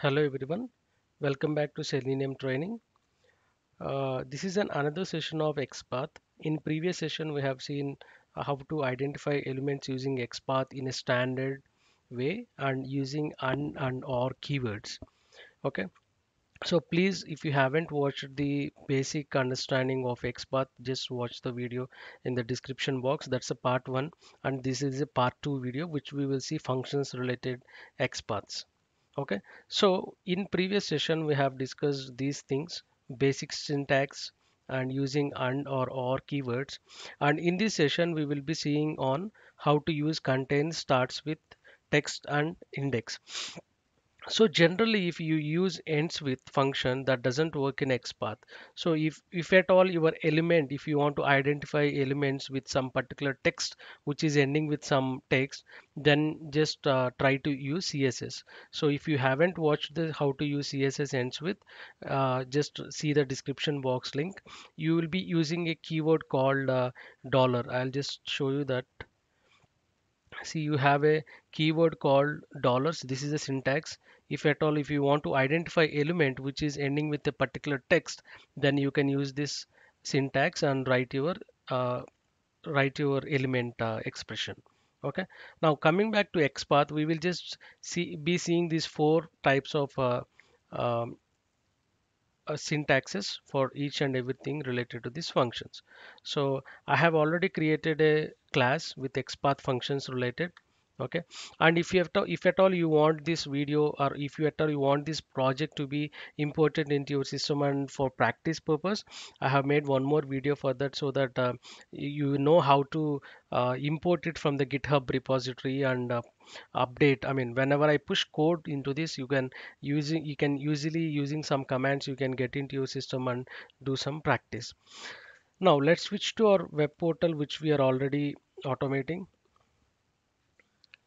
Hello everyone, welcome back to Selenium training. This is another session of XPath. In previous session, we have seen how to identify elements using XPath in a standard way and using and or keywords. Okay, so please, if you haven't watched the basic understanding of XPath, just watch the video in the description box. That's a part one, and this is a part two video, which we will see functions related XPaths. Okay, so in previous session we have discussed these things, basic syntax and using and or keywords. And in this session we will be seeing on how to use contain starts with text and index. So generally, if you use ends with function, that doesn't work in XPath. So if at all your element, if you want to identify elements with some particular text which is ending with some text, then just try to use CSS. So if you haven't watched the how to use CSS ends with, just see the description box link. You will be using a keyword called dollar. I'll just show you that. See, you have a keyword called dollars. This is a syntax. If at all, if you want to identify element which is ending with a particular text, then you can use this syntax and uh, write your element expression. Okay. Now coming back to XPath, we will just be seeing these four types of um, syntaxes for each and everything related to these functions. So I have already created a class with XPath functions related. Okay, and if at all you want this video, or if you at all you want this project to be imported into your system and for practice purpose, I have made one more video for that, so that you know how to import it from the GitHub repository and update. I mean, whenever I push code into this, you can usually using some commands you can get into your system and do some practice. Now let's switch to our web portal, which we are already automating.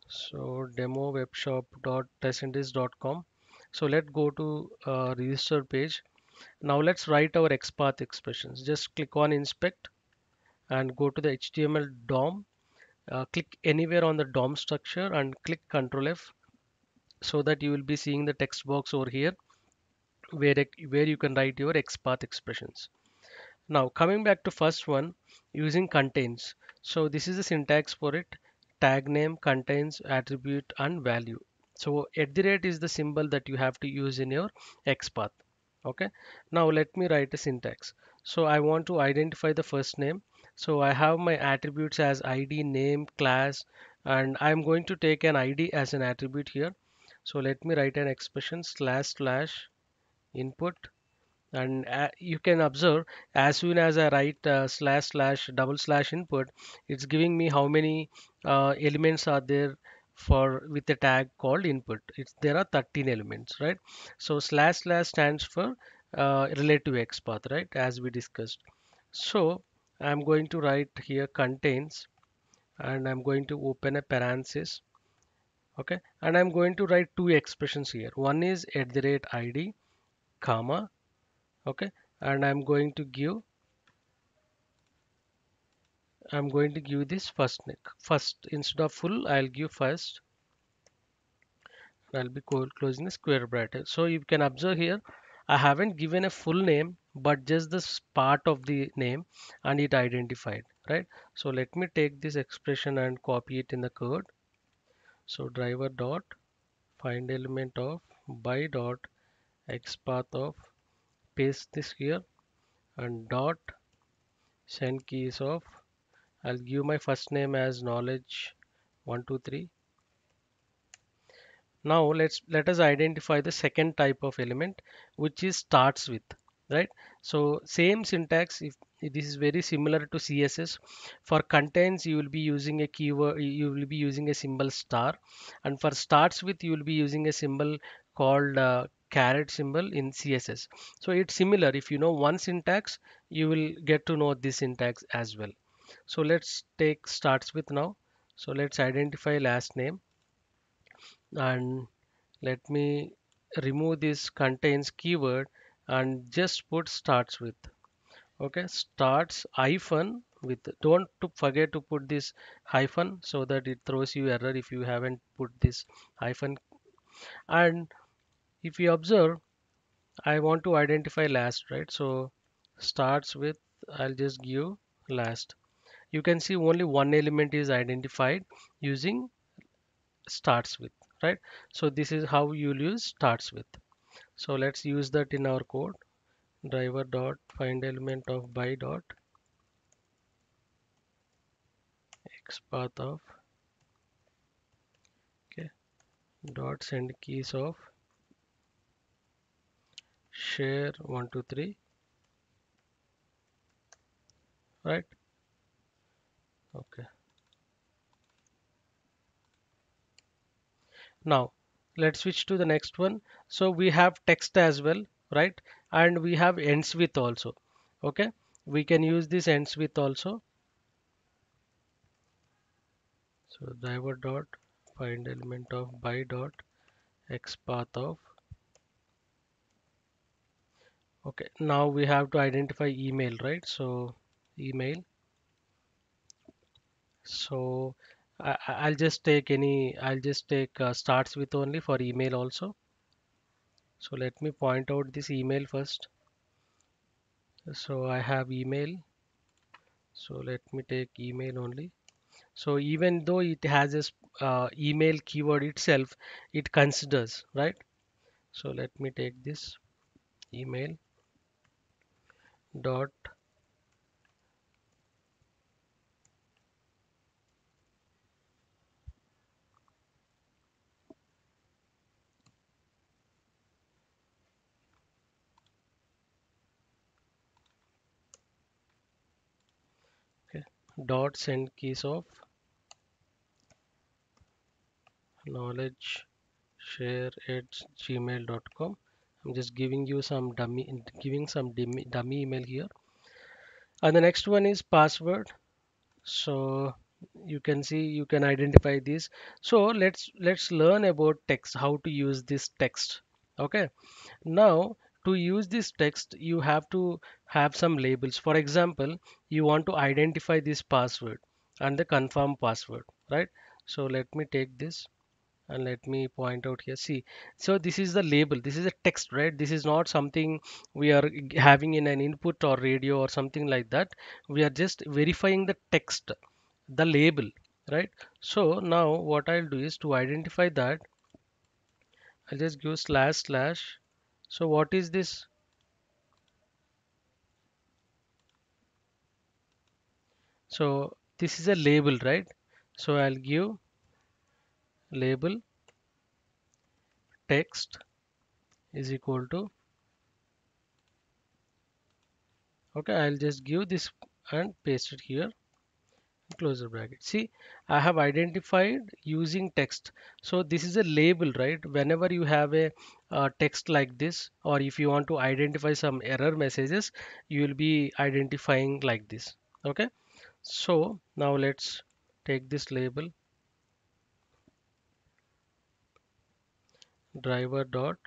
So demo webshop.testindis.com. So let's go to register page. Now let's write our XPath expressions. Just click on inspect and go to the HTML DOM. Click anywhere on the DOM structure and click Ctrl F, so that you will be seeing the text box over here where you can write your XPath expressions. Now coming back to first one, using contains. So this is the syntax for it. Tag name contains attribute and value. So at the rate is the symbol that you have to use in your XPath. Okay. Now let me write a syntax. So I want to identify the first name. So I have my attributes as ID, name, class, and I'm going to take an ID as an attribute here. So let me write an expression slash slash input, and you can observe as soon as I write slash slash double slash input, it's giving me how many elements are there for with a tag called input. There are 13 elements, right? So slash slash stands for relative XPath, right, as we discussed. So I'm going to write here contains, and I'm going to open a parenthesis. Okay, and I'm going to write two expressions here. One is at the rate ID comma. Okay, and I'm going to give this first, instead of full I'll give first. I'll be closing the square bracket. So you can observe here I haven't given a full name, but just this part of the name, and it identified, right? So let me take this expression and copy it in the code. So driver dot find element of by dot XPath of, paste this here, and dot send keys of, I'll give my first name as knowledge 123. Now let us identify the second type of element, which is starts with, right? So same syntax. If this is very similar to CSS, for contains you will be using a keyword, you will be using a symbol star, and for starts with you will be using a symbol called caret symbol in CSS. So it's similar. If you know one syntax, you will get to know this syntax as well. So let's take starts with now. So let's identify last name, and let me remove this contains keyword and just put starts with. Okay, starts hyphen with, don't to forget to put this hyphen, so that it throws you error if you haven't put this hyphen. And If you observe, I want to identify last, right? So starts with, I'll just give last. You can see only one element is identified using starts with, right? So this is how you'll use starts with. So let's use that in our code. Driver dot find element of by dot xpath of, okay, dot send keys of share 123, right? Okay. Now let's switch to the next one. So we have text as well, right? And we have ends with also. Okay. We can use this ends with also. So driver dot find element of by dot xpath of. Okay. Now we have to identify email, right? So email. So I'll just take any. I'll just take starts with only for email also. So let me point out this email first. So I have email. So let me take email only. So even though it has this email keyword itself, it considers, right? So let me take this email dot, okay, dot send keys of knowledge share at gmail.com. I'm just giving you some dummy email here. And the next one is password. So you can see, you can identify this. So let's learn about text, how to use this text. Okay. Now, to use this text, you have to have some labels. For example, you want to identify this password and the confirm password, right? So let me take this and let me point out here. See, so this is the label. This is a text, right? This is not something we are having in an input or radio or something like that. We are just verifying the text, the label, right? So now what I'll do is to identify that, I'll just give slash slash. So what is this? So this is a label, right? So I'll give label text is equal to, okay, I'll just give this and paste it here, close the bracket. See, I have identified using text. So this is a label, right? Whenever you have a text like this, or if you want to identify some error messages, you will be identifying like this. Okay. So now let's take this label driver dot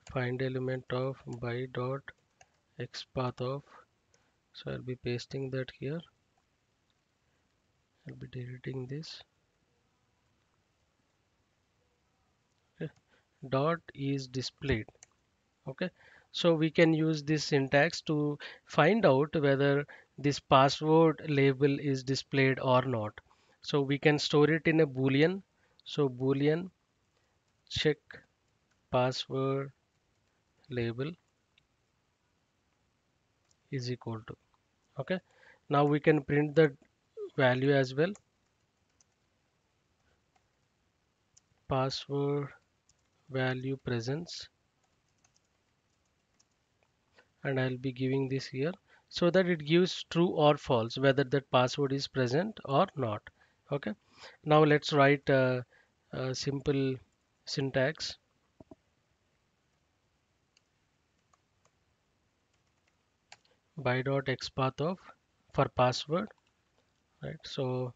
find element of by dot xpath of. So I'll be pasting that here. I'll be deleting this. Okay. Dot is displayed. Okay. So we can use this syntax to find out whether this password label is displayed or not. So we can store it in a boolean. So boolean check password label is equal to. Okay. Now we can print the value as well. Password value presence, and I'll be giving this here so that it gives true or false whether that password is present or not. Okay. Now let's write a simple syntax by dot xpath of for password, right? So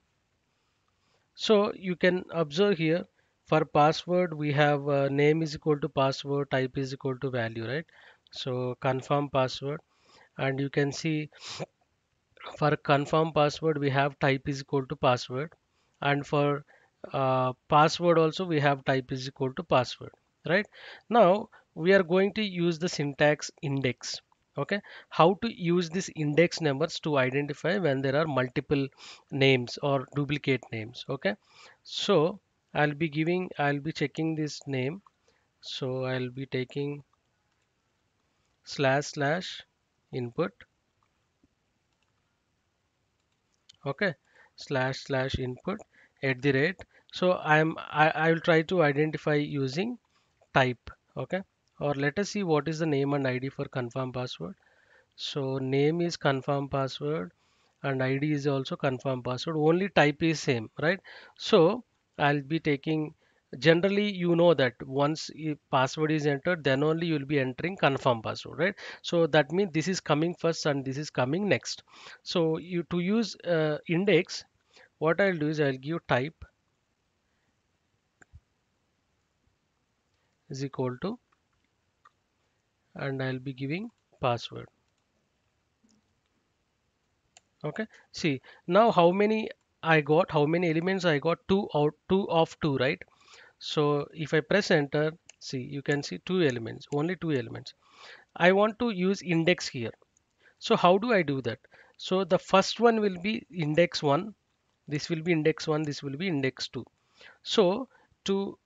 you can observe here, for password we have name is equal to password, type is equal to value, right? So confirm password, and you can see for confirm password we have type is equal to password, and for password also we have type is equal to password, right? Now we are going to use the syntax index. Okay, how to use this index numbers to identify when there are multiple names or duplicate names. Okay, so I'll be checking this name. So I'll be taking slash input. Okay, slash input at the rate. So I will try to identify using type. Okay, or let us see what is the name and ID for confirm password. So name is confirm password and ID is also confirm password. Only type is same, right? So I'll be taking, generally you know that once password is entered, then only you will be entering confirm password, right? So that means this is coming first and this is coming next. So you to use index, what I'll do is I'll give type is equal to, and I'll be giving password. Okay, see now how many I got, how many elements I got, two of two, right? So if I press enter, see you can see two elements, only two elements. I want to use index here. So how do I do that? So the first one will be index 1, this will be index 1, this will be index 2. So to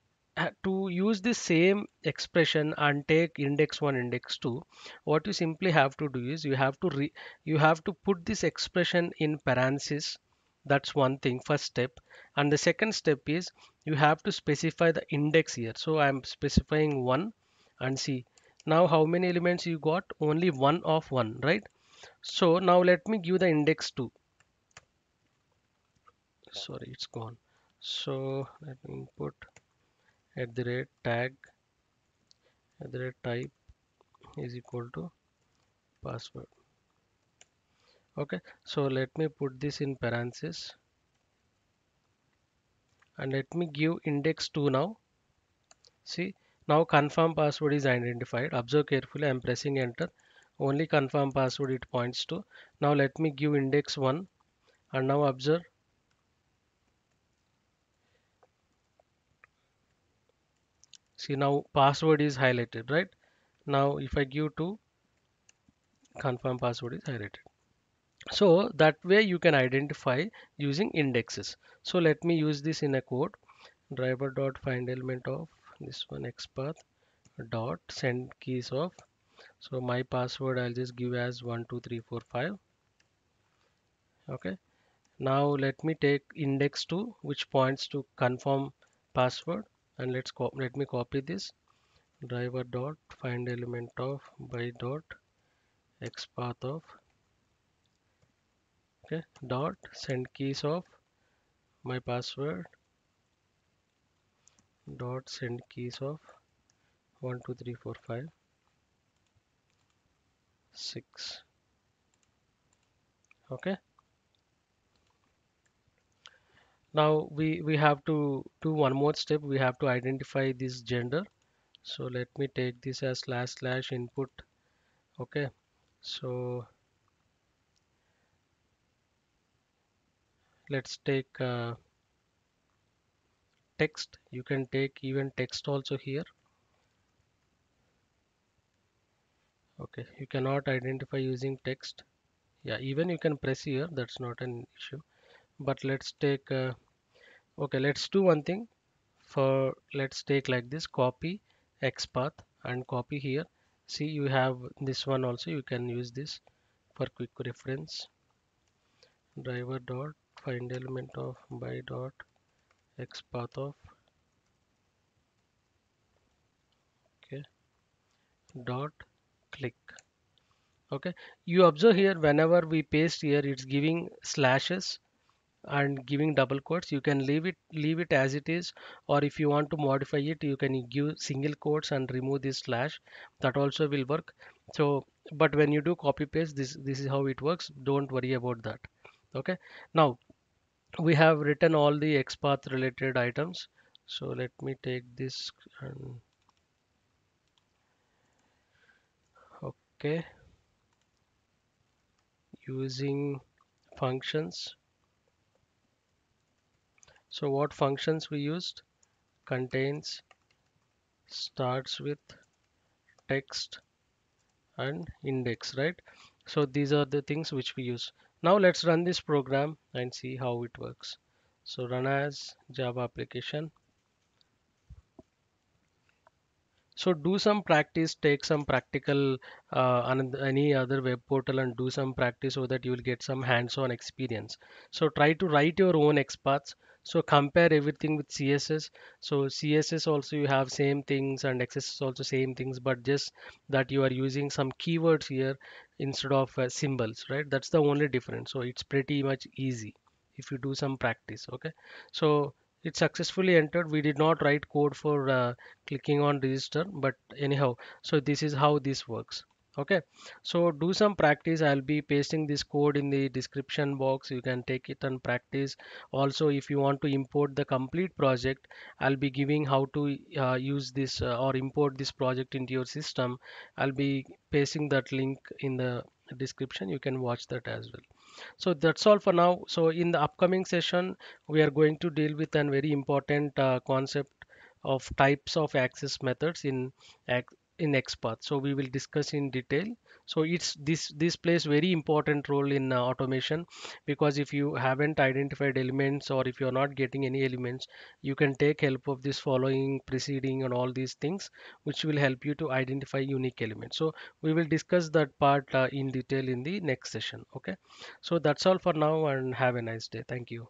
to use the same expression and take index 1, index 2, what you simply have to do is you have to put this expression in parentheses. That's one thing, first step. And the second step is you have to specify the index here. So I'm specifying 1, and see now how many elements you got, only one of one, right? So now let me give the index 2. Sorry, it's gone. So let me input at the rate tag at the rate type is equal to password. Okay, so let me put this in parentheses and let me give index 2 now. See, now confirm password is identified. Observe carefully, I'm pressing enter. Only confirm password it points to. Now let me give index 1, and now observe. See, now password is highlighted, right? Now if I give 2, confirm password is highlighted. So that way you can identify using indexes. So let me use this in a code. Driver dot find element of this one xpath dot send keys of, so my password I'll just give as 12345. Okay, now let me take index 2 which points to confirm password, and let me copy this. Driver dot find element of by dot xpath of, okay, dot send keys of my password dot send keys of 12345 6. Okay, now we have to do one more step. We have to identify this gender. So let me take this as slash input. Okay, so let's take text. You can take even text also here. Okay, you cannot identify using text. Yeah, even you can press here, that's not an issue. But let's take okay, let's do one thing. For let's take like this, copy xpath and copy here. See, you have this one also, you can use this for quick reference. Driver dot find element of by dot xpath of, okay, dot click. Okay, you observe here whenever we paste here, it's giving slashes and giving double quotes. You can leave it as it is, or if you want to modify it, you can give single quotes and remove this slash. That also will work. So but when you do copy paste, this is how it works. Don't worry about that. Okay, now we have written all the XPath related items. So let me take this and okay, using functions. So what functions we used? Contains, starts with, text and index, right? So these are the things which we use. Now let's run this program and see how it works. So run as Java application. So do some practice, take some practical on any other web portal and do some practice so that you will get some hands-on experience. So try to write your own XPaths. So compare everything with CSS. So CSS also you have same things and XSS also same things, but just that you are using some keywords here instead of symbols, right? That's the only difference. So it's pretty much easy if you do some practice. Okay. So it successfully entered. We did not write code for clicking on register, but anyhow, so this is how this works. Okay, so do some practice. I'll be pasting this code in the description box. You can take it and practice. Also, if you want to import the complete project, I'll be giving how to use this or import this project into your system. I'll be pasting that link in the description. You can watch that as well. So that's all for now. So in the upcoming session, we are going to deal with a very important concept of types of access methods in XPath. So we will discuss in detail. So it's this plays very important role in automation, because if you haven't identified elements or if you're not getting any elements, you can take help of this following, preceding, and all these things, which will help you to identify unique elements. So we will discuss that part in detail in the next session. Okay. So that's all for now and have a nice day. Thank you.